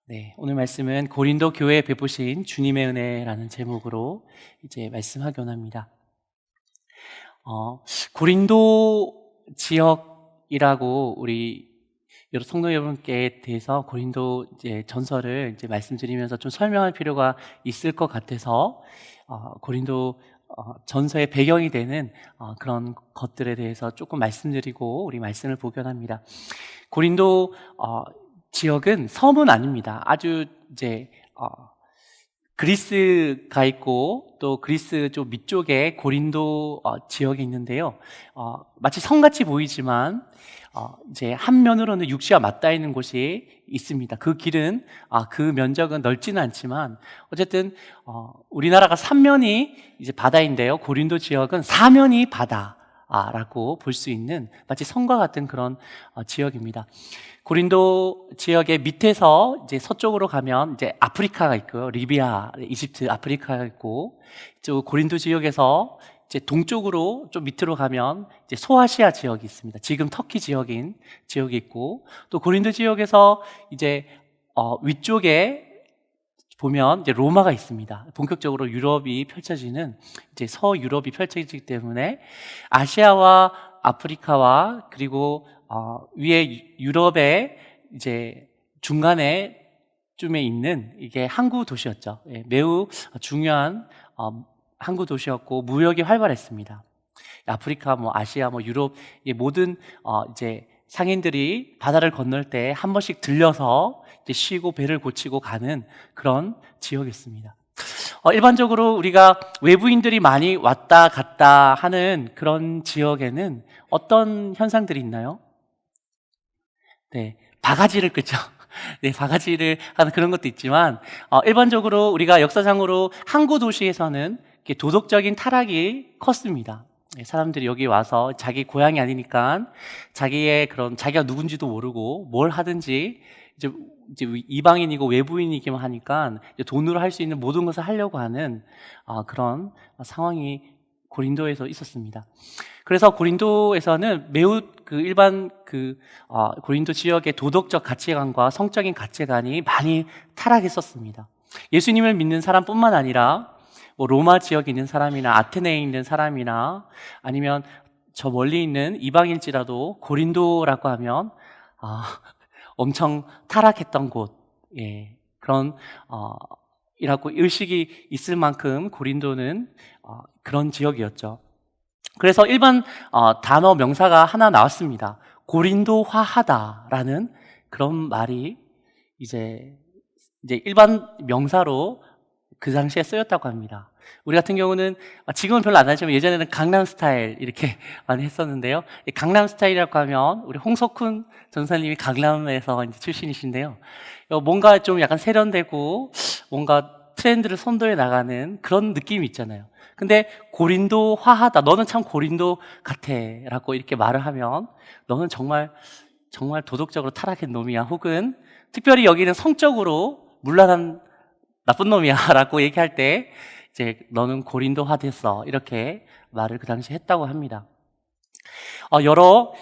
네, 오늘 말씀은 고린도 교회에 베푸신 주님의 은혜라는 제목으로 이제 말씀하기 원합니다. 고린도 지역이라고 우리 여러 성도 여러분께 대해서 고린도 이제 전설을 이제 말씀드리면서 좀 설명할 필요가 있을 것 같아서 고린도 전서의 배경이 되는 그런 것들에 대해서 조금 말씀드리고 우리 말씀을 보기 원합니다. 고린도 지역은 섬은 아닙니다. 아주 이제 그리스가 있고 또 그리스 좀 밑쪽에 고린도 지역이 있는데요. 마치 성같이 보이지만 이제 한 면으로는 육지와 맞닿아 있는 곳이 있습니다. 그 길은 그 면적은 넓지는 않지만 어쨌든 우리나라가 3면이 이제 바다인데요. 고린도 지역은 4면이 바다라고 볼 수 있는 마치 성과 같은 그런 지역입니다. 고린도 지역의 밑에서 이제 서쪽으로 가면 이제 아프리카가 있고요. 리비아, 이집트, 아프리카가 있고, 또 고린도 지역에서 이제 동쪽으로 좀 밑으로 가면 이제 소아시아 지역이 있습니다. 지금 터키 지역이 있고, 또 고린도 지역에서 이제 위쪽에 보면 이제 로마가 있습니다. 본격적으로 유럽이 펼쳐지는 이제 서유럽이 펼쳐지기 때문에 아시아와 아프리카와 그리고 위에 유럽의 이제 중간에 쯤에 있는 이게 항구 도시였죠. 예, 매우 중요한 항구 도시였고 무역이 활발했습니다. 아프리카, 아시아, 유럽 이 모든 이제 상인들이 바다를 건널 때 한 번씩 들려서 이제 쉬고 배를 고치고 가는 그런 지역이었습니다. 일반적으로 우리가 외부인들이 많이 왔다 갔다 하는 그런 지역에는 어떤 현상들이 있나요? 네, 바가지를 끄죠. 네, 바가지를 하는 그런 것도 있지만, 일반적으로 우리가 역사상으로 항구 도시에서는 이렇게 도덕적인 타락이 컸습니다. 네, 사람들이 여기 와서 자기 고향이 아니니까 자기가 누군지도 모르고 뭘 하든지 이제 이방인이고 외부인이기만 하니까 이제 돈으로 할 수 있는 모든 것을 하려고 하는 그런 상황이 고린도에서 있었습니다. 그래서 고린도에서는 매우 일반 고린도 지역의 도덕적 가치관과 성적인 가치관이 많이 타락했었습니다. 예수님을 믿는 사람뿐만 아니라 로마 지역에 있는 사람이나 아테네에 있는 사람이나 아니면 저 멀리 있는 이방일지라도 고린도라고 하면 엄청 타락했던 곳, 예, 그런 이라고 의식이 있을 만큼 고린도는 그런 지역이었죠. 그래서 일반 단어 명사가 하나 나왔습니다. 고린도화하다라는 그런 말이 이제 일반 명사로 그 당시에 쓰였다고 합니다. 우리 같은 경우는 지금은 별로 안 하지만 예전에는 강남스타일 이렇게 많이 했었는데요. 강남스타일이라고 하면 우리 홍석훈 전사님이 강남에서 이제 출신이신데요. 뭔가 좀 약간 세련되고 뭔가 트렌드를 선도해 나가는 그런 느낌이 있잖아요. 근데 고린도화하다, 너는 참 고린도 같아 라고 이렇게 말을 하면 너는 정말 도덕적으로 타락한 놈이야, 혹은 특별히 여기는 성적으로 문란한 나쁜 놈이야 라고 얘기할 때 이제 너는 고린도화 됐어, 이렇게 말을 그 당시에 했다고 합니다. 여러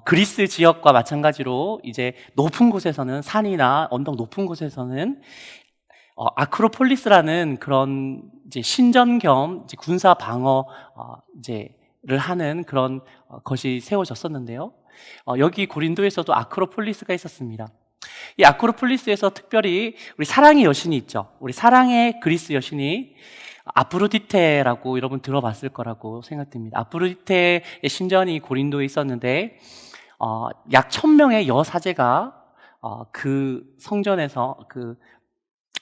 그리스 지역과 마찬가지로 이제 높은 곳에서는, 산이나 언덕 높은 곳에서는 아크로폴리스라는 그런 이제 신전 겸 이제 군사 방어 를 하는 그런 것이 세워졌었는데요. 여기 고린도에서도 아크로폴리스가 있었습니다. 이 아크로폴리스에서 특별히 우리 사랑의 여신이 있죠. 우리 사랑의 그리스 여신이 아프로디테라고 여러분 들어봤을 거라고 생각됩니다. 아프로디테의 신전이 고린도에 있었는데 약 1000명의 여사제가 그 성전에서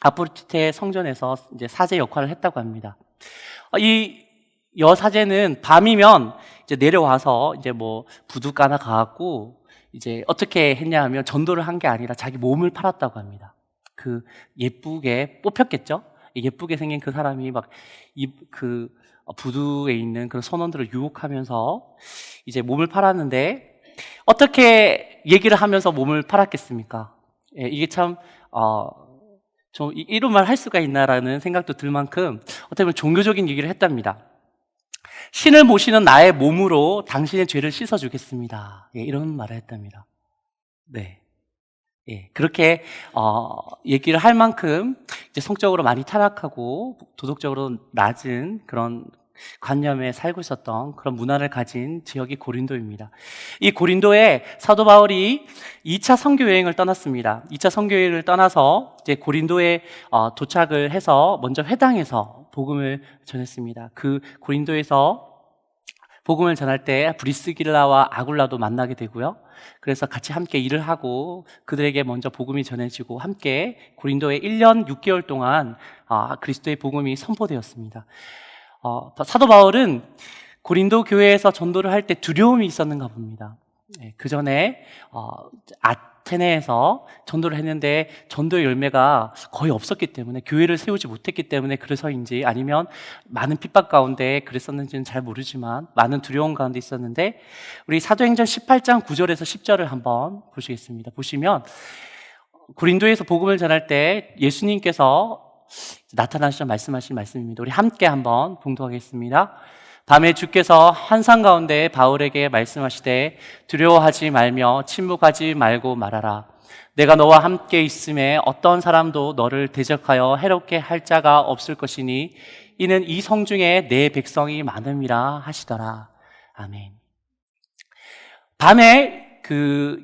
아프로디테 성전에서 이제 사제 역할을 했다고 합니다. 이 여사제는 밤이면 이제 내려와서 이제 부둣가나 가갖고 이제 어떻게 했냐 하면 전도를 한 게 아니라 자기 몸을 팔았다고 합니다. 예쁘게 뽑혔겠죠? 예쁘게 생긴 그 사람이 부두에 있는 그런 선원들을 유혹하면서 이제 몸을 팔았는데 어떻게 얘기를 하면서 몸을 팔았겠습니까? 예, 이게 참 좀 이런 말 할 수가 있나라는 생각도 들 만큼 어떻게 보면 종교적인 얘기를 했답니다. 신을 모시는 나의 몸으로 당신의 죄를 씻어주겠습니다. 예, 이런 말을 했답니다. 네. 예, 그렇게 얘기를 할 만큼 이제 성적으로 많이 타락하고 도덕적으로 낮은 그런 관념에 살고 있었던 그런 문화를 가진 지역이 고린도입니다. 이 고린도에 사도 바울이 2차 선교 여행을 떠났습니다. 2차 선교 여행을 떠나서 이제 고린도에 도착을 해서 먼저 회당에서 복음을 전했습니다. 그 고린도에서 복음을 전할 때 브리스길라와 아굴라도 만나게 되고요. 그래서 같이 함께 일을 하고 그들에게 먼저 복음이 전해지고 함께 고린도에 1년 6개월 동안 그리스도의 복음이 선포되었습니다. 사도 바울은 고린도 교회에서 전도를 할 때 두려움이 있었는가 봅니다. 그 전에 아테네에서 전도를 했는데 전도의 열매가 거의 없었기 때문에, 교회를 세우지 못했기 때문에 그래서인지 아니면 많은 핍박 가운데 그랬었는지는 잘 모르지만 많은 두려움 가운데 있었는데, 우리 사도행전 18장 9절에서 10절을 한번 보시겠습니다. 보시면 고린도에서 복음을 전할 때 예수님께서 나타나셔서 말씀하신 말씀입니다. 우리 함께 한번 봉독하겠습니다. 밤에 주께서 환상 가운데 바울에게 말씀하시되 두려워하지 말며 침묵하지 말고 말하라. 내가 너와 함께 있음에 어떤 사람도 너를 대적하여 해롭게 할 자가 없을 것이니 이는 이 성중에 내 백성이 많음이라 하시더라. 아멘. 밤에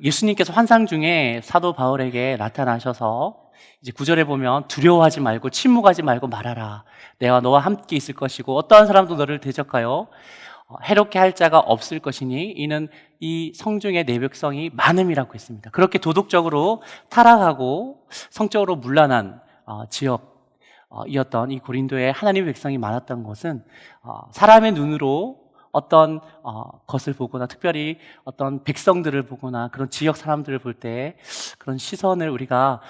예수님께서 환상 중에 사도 바울에게 나타나셔서 이제 9절에 보면 두려워하지 말고 침묵하지 말고 말하라. 내가 너와 함께 있을 것이고 어떠한 사람도 너를 대적하여 해롭게 할 자가 없을 것이니 이는 이 성중에 내 백성이 많음이라고 했습니다. 그렇게 도덕적으로 타락하고 성적으로 문란한 지역이었던 이 고린도에 하나님의 백성이 많았던 것은 사람의 눈으로 어떤 것을 보거나 특별히 어떤 백성들을 보거나 그런 지역 사람들을 볼 때 그런 시선을 우리가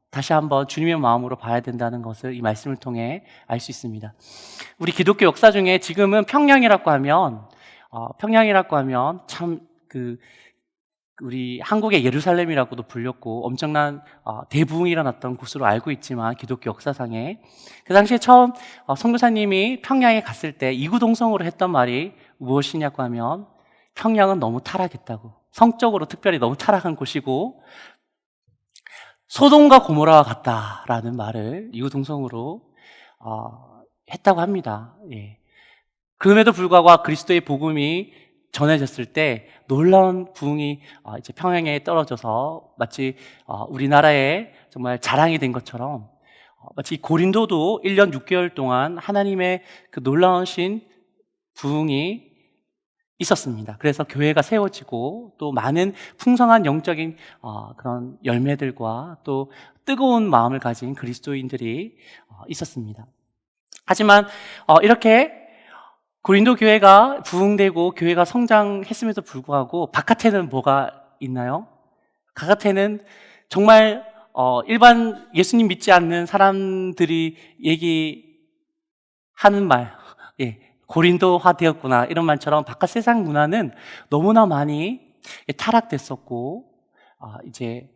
다시 한번 주님의 마음으로 봐야 된다는 것을 이 말씀을 통해 알 수 있습니다. 우리 기독교 역사 중에 지금은 평양이라고 하면 참 우리 한국의 예루살렘이라고도 불렸고 엄청난 대부흥이 일어났던 곳으로 알고 있지만, 기독교 역사상에 그 당시에 처음 선교사님이 평양에 갔을 때 이구동성으로 했던 말이 무엇이냐고 하면 평양은 너무 타락했다고, 성적으로 특별히 너무 타락한 곳이고 소돔과 고모라와 같다라는 말을 이구동성으로 했다고 합니다. 예. 그럼에도 불구하고 그리스도의 복음이 전해졌을 때 놀라운 부흥이 이제 평양에 떨어져서 마치 우리나라의 정말 자랑이 된 것처럼 마치 고린도도 1년 6개월 동안 하나님의 그 놀라우신 부흥이 있었습니다. 그래서 교회가 세워지고 또 많은 풍성한 영적인 그런 열매들과 또 뜨거운 마음을 가진 그리스도인들이 있었습니다. 하지만 이렇게 고린도 교회가 부흥되고 교회가 성장했음에도 불구하고 바깥에는 뭐가 있나요? 바깥에는 정말 일반 예수님 믿지 않는 사람들이 얘기하는 말, 예, 고린도화 되었구나 이런 말처럼 바깥 세상 문화는 너무나 많이 타락됐었고 이제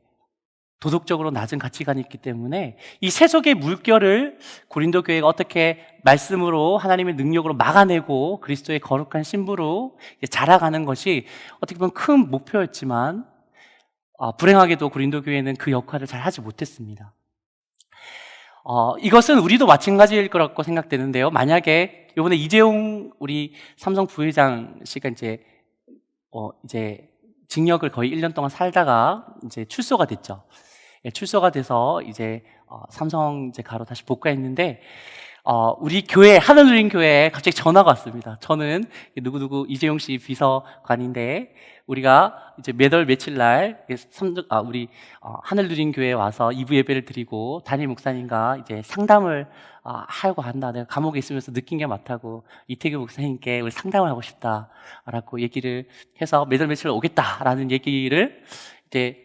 도덕적으로 낮은 가치관이 있기 때문에 이 세속의 물결을 고린도 교회가 어떻게 말씀으로 하나님의 능력으로 막아내고 그리스도의 거룩한 신부로 자라가는 것이 어떻게 보면 큰 목표였지만 불행하게도 고린도 교회는 그 역할을 잘 하지 못했습니다. 이것은 우리도 마찬가지일 거라고 생각되는데요. 만약에 이번에 이재용 우리 삼성 부회장 씨가 이제 징역을 거의 1년 동안 살다가 이제 출소가 됐죠. 예, 출소가 돼서 이제 삼성 이제 가로 다시 복귀했는데 우리 교회 하늘누린 교회에 갑자기 전화가 왔습니다. 저는 누구누구 이재용 씨 비서관인데 우리가 이제 몇 월 며칠 날 우리 하늘누린 교회에 와서 2부 예배를 드리고 담임 목사님과 이제 상담을 하려고 한다. 내가 감옥에 있으면서 느낀 게 많다고 이태규 목사님께 우리 상담을 하고 싶다라고 얘기를 해서 몇 월 며칠 오겠다라는 얘기를 이제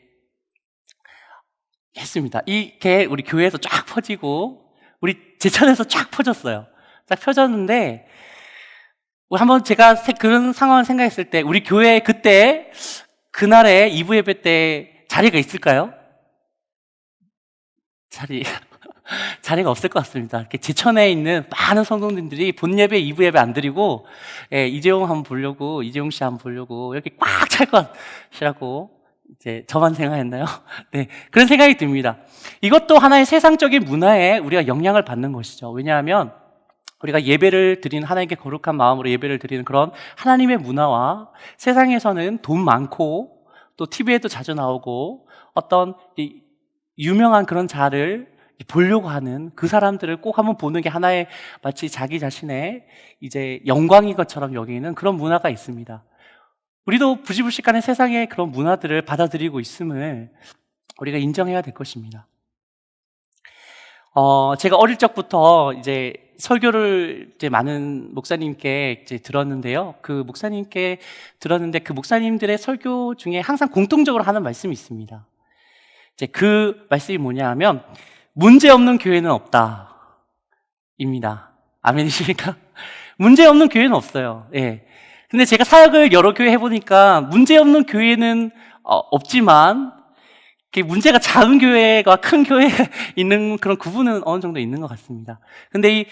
했습니다. 이게 우리 교회에서 쫙 퍼지고 우리 제천에서 쫙 퍼졌어요. 쫙 펴졌는데 한번 제가 그런 상황을 생각했을 때 우리 교회에 그때 그날에 2부 예배 때 자리가 있을까요? 자리가 없을 것 같습니다. 이렇게 제천에 있는 많은 성도님들이 본 예배, 2부 예배 안 드리고 이재용 씨 한번 보려고 이렇게 꽉 찰 것이라고 이제 저만 생각했나요? 네, 그런 생각이 듭니다. 이것도 하나의 세상적인 문화에 우리가 영향을 받는 것이죠. 왜냐하면 우리가 예배를 드리는, 하나님께 거룩한 마음으로 예배를 드리는 그런 하나님의 문화와 세상에서는 돈 많고 또 TV에도 자주 나오고 어떤 유명한 그런 자를 보려고 하는 그 사람들을 꼭 한번 보는 게 하나의 마치 자기 자신의 이제 영광인 것처럼 여기는 그런 문화가 있습니다. 우리도 부지불식간에 세상의 그런 문화들을 받아들이고 있음을 우리가 인정해야 될 것입니다. 제가 어릴 적부터 이제 설교를 이제 많은 목사님께 이제 들었는데요. 그 목사님께 들었는데 그 목사님들의 설교 중에 항상 공통적으로 하는 말씀이 있습니다. 이제 그 말씀이 뭐냐 하면 문제 없는 교회는 없다. 입니다. 아멘이십니까? 문제 없는 교회는 없어요. 예. 근데 제가 사역을 여러 교회 해보니까 문제 없는 교회는 없지만 문제가 작은 교회가 큰 교회가 있는 그런 구분은 어느 정도 있는 것 같습니다. 근데 이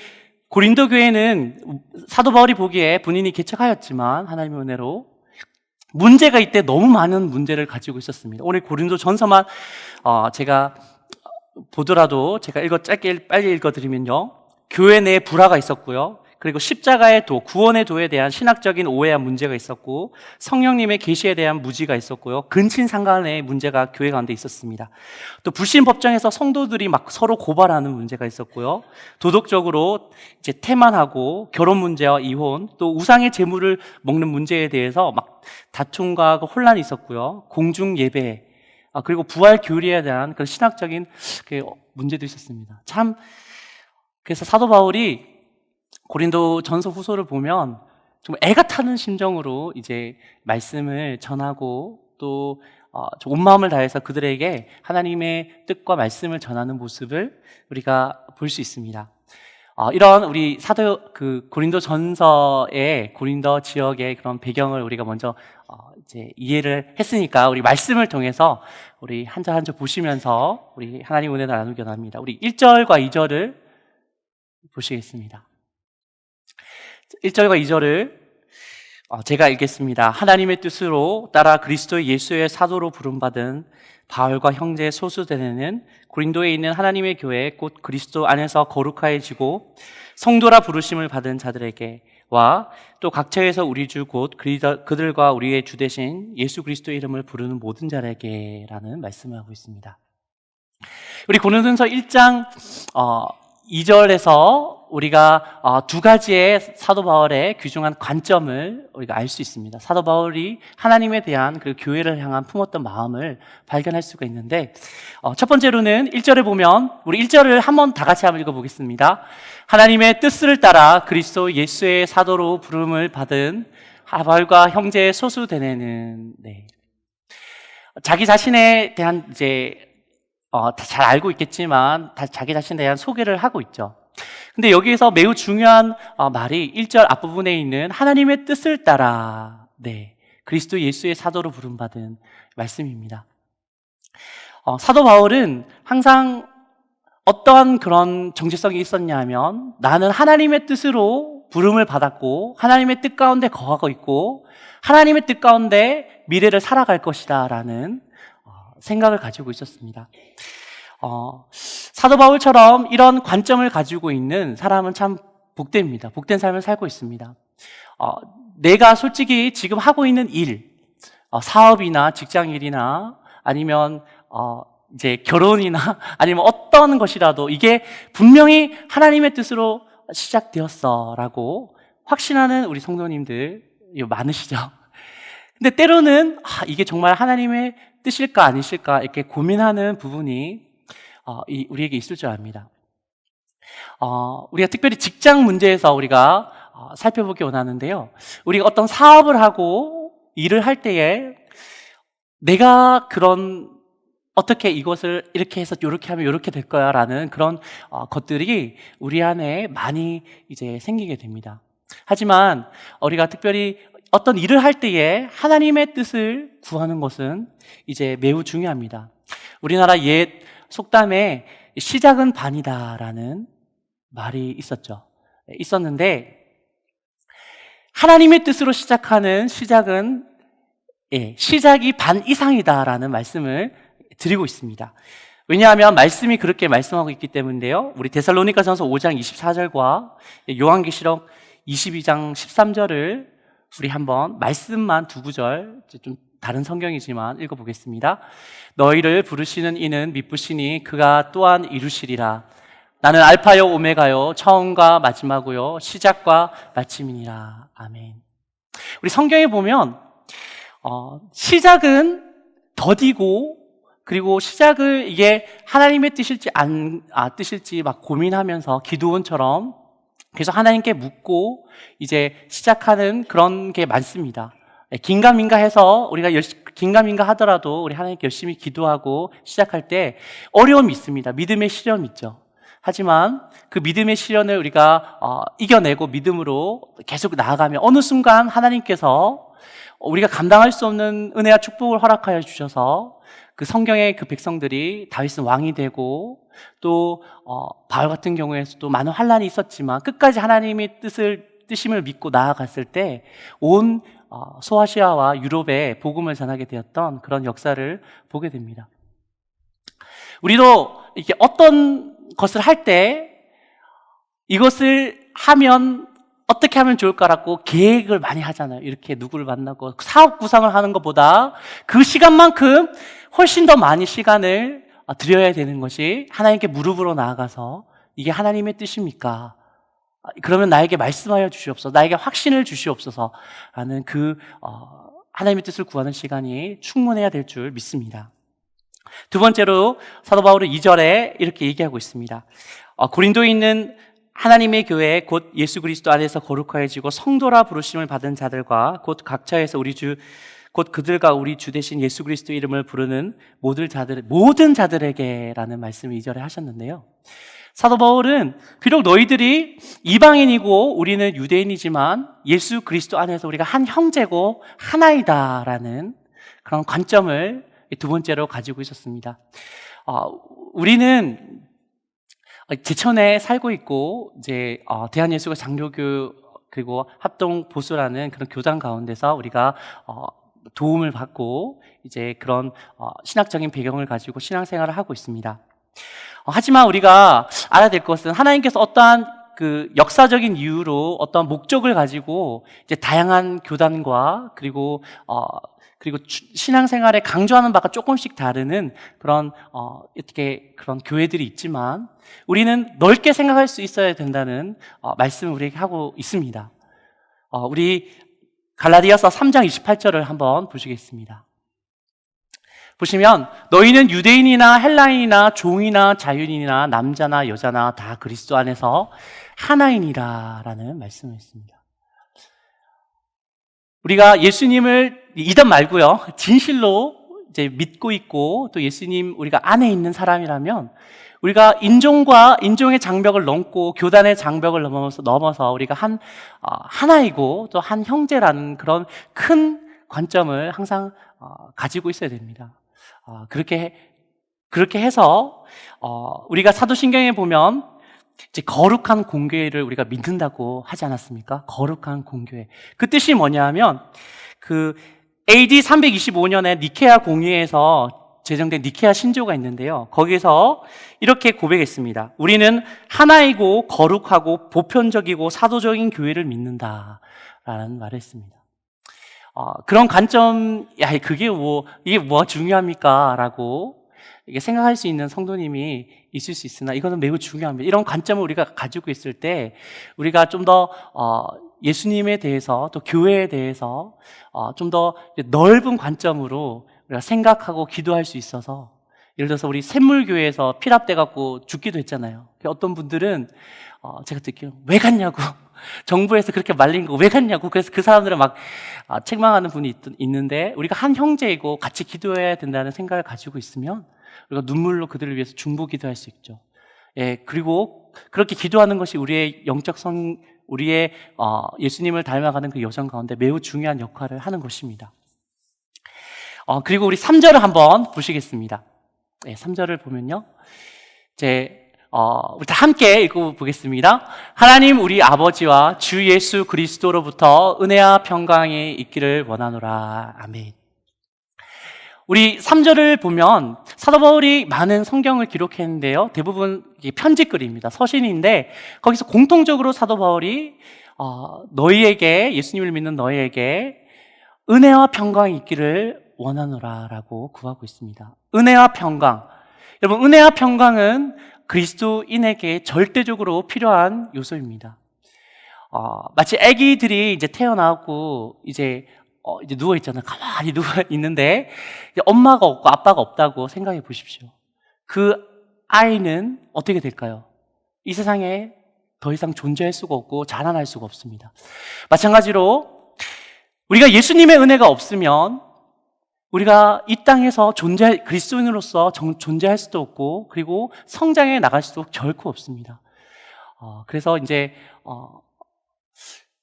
고린도 교회는 사도 바울이 보기에 본인이 개척하였지만 하나님의 은혜로 문제가 이때 너무 많은 문제를 가지고 있었습니다. 오늘 고린도 전서만 제가 보더라도 제가 짧게 빨리 읽어드리면요. 교회 내에 불화가 있었고요. 그리고 십자가의 도, 구원의 도에 대한 신학적인 오해와 문제가 있었고 성령님의 계시에 대한 무지가 있었고요. 근친상간의 문제가 교회 가운데 있었습니다. 또 불신 법정에서 성도들이 막 서로 고발하는 문제가 있었고요. 도덕적으로 이제 태만하고 결혼 문제와 이혼, 또 우상의 재물을 먹는 문제에 대해서 막 다툼과 혼란이 있었고요. 공중 예배, 그리고 부활 교리에 대한 그런 신학적인 문제도 있었습니다. 참, 그래서 사도 바울이 고린도 전서 후서를 보면 좀 애가 타는 심정으로 이제 말씀을 전하고 또 온 마음을 다해서 그들에게 하나님의 뜻과 말씀을 전하는 모습을 우리가 볼 수 있습니다. 이런 우리 고린도 전서의 고린도 지역의 그런 배경을 우리가 먼저 이제 이해를 했으니까 우리 말씀을 통해서 우리 한 절 한 절 보시면서 우리 하나님 은혜를 나누기 원합니다. 우리 1절과 2절을 보시겠습니다. 1절과 2절을 제가 읽겠습니다. 하나님의 뜻으로 따라 그리스도 예수의 사도로 부름받은 바울과 형제 소수대는 고린도에 있는 하나님의 교회 곧 그리스도 안에서 거룩하여지고 성도라 부르심을 받은 자들에게와 또 각처에서 우리 주 곧 그들과 우리의 주 되신 예수 그리스도의 이름을 부르는 모든 자에게라는 말씀을 하고 있습니다. 우리 고린도전서 1장 2절에서 우리가 두 가지의 사도 바울의 귀중한 관점을 우리가 알 수 있습니다. 사도 바울이 하나님에 대한 그 교회를 향한 품었던 마음을 발견할 수가 있는데 첫 번째로는 1절에 보면 우리 1절을 한번 다 같이 한번 읽어보겠습니다. 하나님의 뜻을 따라 그리스도 예수의 사도로 부름을 받은 바울과 형제 소수대네는 자기 자신에 대한 이제 잘 알고 있겠지만 자기 자신에 대한 소개를 하고 있죠. 근데 여기에서 매우 중요한 말이 1절 앞부분에 있는 하나님의 뜻을 따라 그리스도 예수의 사도로 부름받은 말씀입니다. 사도 바울은 항상 어떠한 그런 정체성이 있었냐 하면 나는 하나님의 뜻으로 부름을 받았고 하나님의 뜻 가운데 거하고 있고 하나님의 뜻 가운데 미래를 살아갈 것이다 라는 생각을 가지고 있었습니다. 사도 바울처럼 이런 관점을 가지고 있는 사람은 참 복됩니다. 복된 삶을 살고 있습니다. 내가 솔직히 지금 하고 있는 일, 사업이나 직장 일이나 아니면 이제 결혼이나 아니면 어떤 것이라도 이게 분명히 하나님의 뜻으로 시작되었어라고 확신하는 우리 성도님들 많으시죠? 근데 때로는 이게 정말 하나님의 뜻일까 아니실까 이렇게 고민하는 부분이 우리에게 있을 줄 압니다. 우리가 특별히 직장 문제에서 우리가 살펴보기 원하는데요. 우리가 어떤 사업을 하고 일을 할 때에 내가 어떻게 이것을 이렇게 해서 이렇게 하면 이렇게 될 거야 라는 그런 것들이 우리 안에 많이 이제 생기게 됩니다. 하지만 우리가 특별히 어떤 일을 할 때에 하나님의 뜻을 구하는 것은 이제 매우 중요합니다. 우리나라 옛 속담에 시작은 반이다라는 말이 있었는데 하나님의 뜻으로 시작하는 시작은 시작이 반 이상이다라는 말씀을 드리고 있습니다. 왜냐하면 말씀이 그렇게 말씀하고 있기 때문인데요. 우리 데살로니가전서 5장 24절과 요한계시록 22장 13절을 우리 한번 말씀만 두 구절, 좀 다른 성경이지만 읽어보겠습니다. 너희를 부르시는 이는 미쁘시니 그가 또한 이루시리라. 나는 알파요 오메가요 처음과 마지막이요 시작과 마침이니라. 아멘. 우리 성경에 보면 시작은 더디고, 그리고 시작을 이게 하나님의 뜻일지 뜻일지 막 고민하면서 기도원처럼 계속 하나님께 묻고 이제 시작하는 그런 게 많습니다. 긴가민가 해서 우리가 긴가민가 하더라도 우리 하나님께 열심히 기도하고 시작할 때 어려움이 있습니다. 믿음의 시련이 있죠. 하지만 그 믿음의 시련을 우리가 이겨내고 믿음으로 계속 나아가면 어느 순간 하나님께서 우리가 감당할 수 없는 은혜와 축복을 허락하여 주셔서 그 성경의 그 백성들이 다윗은 왕이 되고, 또 바울 같은 경우에서도 많은 환난이 있었지만 끝까지 하나님의 뜻임을 믿고 나아갔을 때 온 소아시아와 유럽에 복음을 전하게 되었던 그런 역사를 보게 됩니다. 우리도 이렇게 어떤 것을 할 때 이것을 하면 어떻게 하면 좋을까라고 계획을 많이 하잖아요. 이렇게 누구를 만나고 사업 구상을 하는 것보다 그 시간만큼 훨씬 더 많이 시간을 들여야 되는 것이 하나님께 무릎으로 나아가서 이게 하나님의 뜻입니까? 그러면 나에게 말씀하여 주시옵소서, 나에게 확신을 주시옵소서 라는 그 하나님의 뜻을 구하는 시간이 충분해야 될 줄 믿습니다. 두 번째로 사도 바울은 2절에 이렇게 얘기하고 있습니다. 고린도에 있는 하나님의 교회 곧 예수 그리스도 안에서 거룩하여지고 성도라 부르심을 받은 자들과 곧 각처에서 곧 그들과 우리 주 대신 예수 그리스도 이름을 부르는 모든 자들에게라는 말씀을 2절에 하셨는데요. 사도 바울은 비록 너희들이 이방인이고 우리는 유대인이지만 예수 그리스도 안에서 우리가 한 형제고 하나이다라는 그런 관점을 두 번째로 가지고 있었습니다. 우리는 제천에 살고 있고 이제 대한예수교 장로교 그리고 합동보수라는 그런 교단 가운데서 우리가 도움을 받고 이제 그런 신학적인 배경을 가지고 신앙생활을 하고 있습니다. 하지만 우리가 알아야 될 것은 하나님께서 어떠한 그 역사적인 이유로 어떤 목적을 가지고 이제 다양한 교단과 그리고 신앙생활에 강조하는 바가 조금씩 다르는 그런 그런 교회들이 있지만 우리는 넓게 생각할 수 있어야 된다는 말씀을 우리에게 하고 있습니다. 우리 갈라디아서 3장 28절을 한번 보시겠습니다. 보시면 너희는 유대인이나 헬라인이나 종이나 자유인이나 남자나 여자나 다 그리스도 안에서 하나이니라 라는 말씀을 했습니다. 우리가 예수님을 이단 말고요, 진실로 이제 믿고 있고 또 예수님 우리가 안에 있는 사람이라면 우리가 인종의 장벽을 넘고 교단의 장벽을 넘어서 우리가 하나이고 또 한 형제라는 그런 큰 관점을 항상 가지고 있어야 됩니다. 그렇게 해서 우리가 사도신경에 보면 이제 거룩한 공교회를 우리가 믿는다고 하지 않았습니까? 거룩한 공교회. 그 뜻이 뭐냐면 그 AD 325년에 니케아 공의회에서 제정된 니케아 신조가 있는데요. 거기서 이렇게 고백했습니다. 우리는 하나이고 거룩하고 보편적이고 사도적인 교회를 믿는다라는 말을 했습니다. 그런 관점, 이게 뭐가 중요합니까? 라고 이게 생각할 수 있는 성도님이 있을 수 있으나 이것은 매우 중요합니다. 이런 관점을 우리가 가지고 있을 때 우리가 좀 더 예수님에 대해서 또 교회에 대해서 좀 더 넓은 관점으로 우리가 생각하고 기도할 수 있어서, 예를 들어서 우리 샘물교회에서 피랍돼 갖고 죽기도 했잖아요. 어떤 분들은 제가 듣기로 왜 갔냐고, 정부에서 그렇게 말린 거 왜 갔냐고, 그래서 그 사람들은 막 책망하는 분이 있는데 우리가 한 형제이고 같이 기도해야 된다는 생각을 가지고 있으면 우리가 눈물로 그들을 위해서 중보 기도할 수 있죠. 그리고 그렇게 기도하는 것이 우리의 우리의 예수님을 닮아가는 그 여정 가운데 매우 중요한 역할을 하는 것입니다. 그리고 우리 3절을 한번 보시겠습니다. 3절을 보면요, 우리 다 함께 읽어보겠습니다. 하나님 우리 아버지와 주 예수 그리스도로부터 은혜와 평강이 있기를 원하노라. 아멘. 우리 3절을 보면 사도 바울이 많은 성경을 기록했는데요. 대부분 편지글입니다. 서신인데 거기서 공통적으로 사도 바울이 너희에게, 예수님을 믿는 너희에게 은혜와 평강이 있기를 원하노라 라고 구하고 있습니다. 은혜와 평강. 여러분, 은혜와 평강은 그리스도인에게 절대적으로 필요한 요소입니다. 마치 아기들이 이제 태어나고 이제 누워 있잖아요. 가만히 누워 있는데 엄마가 없고 아빠가 없다고 생각해 보십시오. 그 아이는 어떻게 될까요? 이 세상에 더 이상 존재할 수가 없고 자라날 수가 없습니다. 마찬가지로 우리가 예수님의 은혜가 없으면 우리가 이 땅에서 그리스도인으로서 존재할 수도 없고, 그리고 성장해 나갈 수도 결코 없습니다. 그래서 이제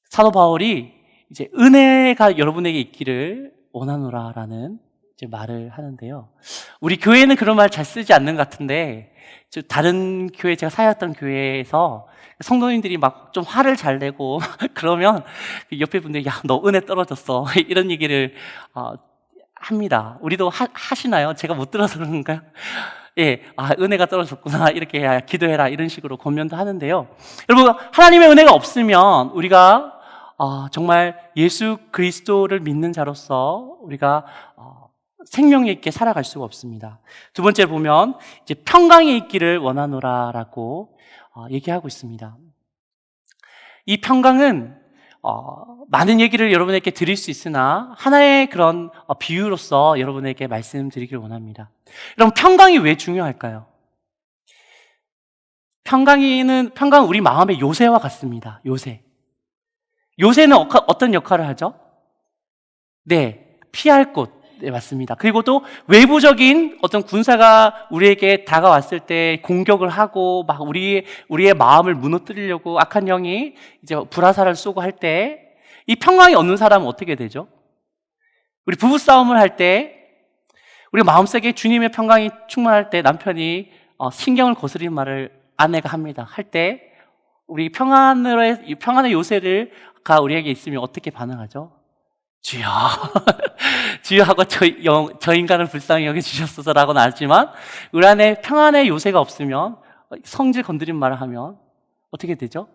사도 바울이 이제 은혜가 여러분에게 있기를 원하노라라는 이제 말을 하는데요. 우리 교회는 그런 말 잘 쓰지 않는 것 같은데, 다른 교회, 제가 사역했던 교회에서 성도님들이 막 좀 화를 잘 내고 그러면 옆에 분들이 야, 너 은혜 떨어졌어 이런 얘기를 합니다. 우리도 하시나요? 제가 못 들어서 그런가요? 예, 은혜가 떨어졌구나 이렇게 기도해라 이런 식으로 권면도 하는데요. 여러분, 하나님의 은혜가 없으면 우리가 정말 예수 그리스도를 믿는 자로서 우리가 생명 있게 살아갈 수가 없습니다. 두 번째 보면 이제 평강이 있기를 원하노라라고 얘기하고 있습니다. 이 평강은 많은 얘기를 여러분에게 드릴 수 있으나 하나의 그런 비유로서 여러분에게 말씀드리길 원합니다. 여러분, 평강이 왜 중요할까요? 평강은 우리 마음의 요새와 같습니다. 요새는 어떤 역할을 하죠? 네, 피할 곳. 네, 맞습니다. 그리고 또 외부적인 어떤 군사가 우리에게 다가왔을 때 공격을 하고 막 우리의 마음을 무너뜨리려고 악한 영이 이제 불화살을 쏘고 할 때 이 평강이 없는 사람은 어떻게 되죠? 우리 부부싸움을 할 때 우리 마음속에 주님의 평강이 충만할 때 남편이 신경을 거스리는 말을 아내가 합니다. 할 때 우리 평안의 요새가 우리에게 있으면 어떻게 반응하죠? 주여, 주여 하고 저 인간을 불쌍히 여겨주셨소서라고는 하지만 우리 안에 평안의 요새가 없으면 성질 건드린 말을 하면 어떻게 되죠?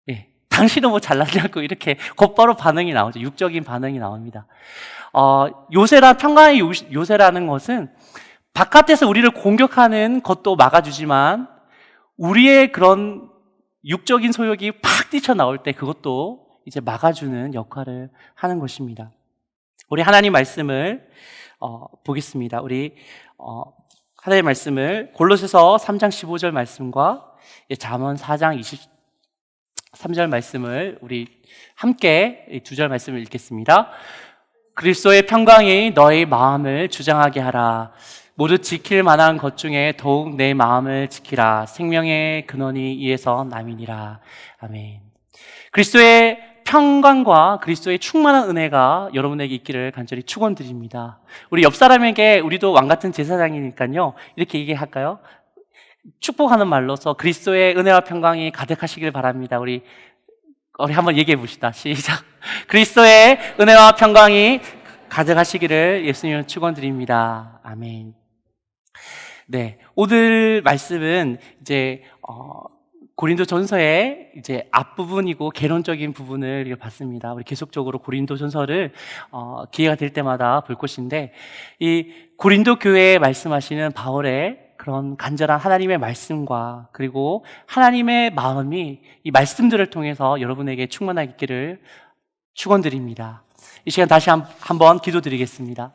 예, 당신은 뭐 잘났냐고 이렇게 곧바로 반응이 나오죠. 육적인 반응이 나옵니다. 평강의 요새라는 것은 바깥에서 우리를 공격하는 것도 막아주지만 우리의 그런 육적인 소욕이 팍 뛰쳐나올 때 그것도 이제 막아주는 역할을 하는 것입니다. 우리 하나님 말씀을 보겠습니다. 우리 하나님 말씀을 골로새서 3장 15절 말씀과 잠언 4장 23절 말씀을 우리 함께 두 절 말씀을 읽겠습니다. 그리스도의 평강이 너희 마음을 주장하게 하라. 모두 지킬 만한 것 중에 더욱 내 마음을 지키라. 생명의 근원이 이에서 남이니라. 아멘. 그리스도의 평강과 그리스도의 충만한 은혜가 여러분에게 있기를 간절히 축원드립니다. 우리 옆 사람에게 우리도 왕 같은 제사장이니까요. 이렇게 얘기할까요? 축복하는 말로서 그리스도의 은혜와 평강이 가득하시길 바랍니다. 우리 한번 얘기해 봅시다. 시작. 그리스도의 은혜와 평강이 가득하시기를 예수님을 축원드립니다. 아멘. 네, 오늘 말씀은 이제 고린도전서의 이제 앞부분이고 개론적인 부분을 봤습니다. 우리 계속적으로 고린도전서를 기회가 될 때마다 볼 것인데, 이 고린도 교회에 말씀하시는 바울의 그런 간절한 하나님의 말씀과 그리고 하나님의 마음이 이 말씀들을 통해서 여러분에게 충만하게 있기를 축원드립니다. 이 시간 다시 한번 기도드리겠습니다.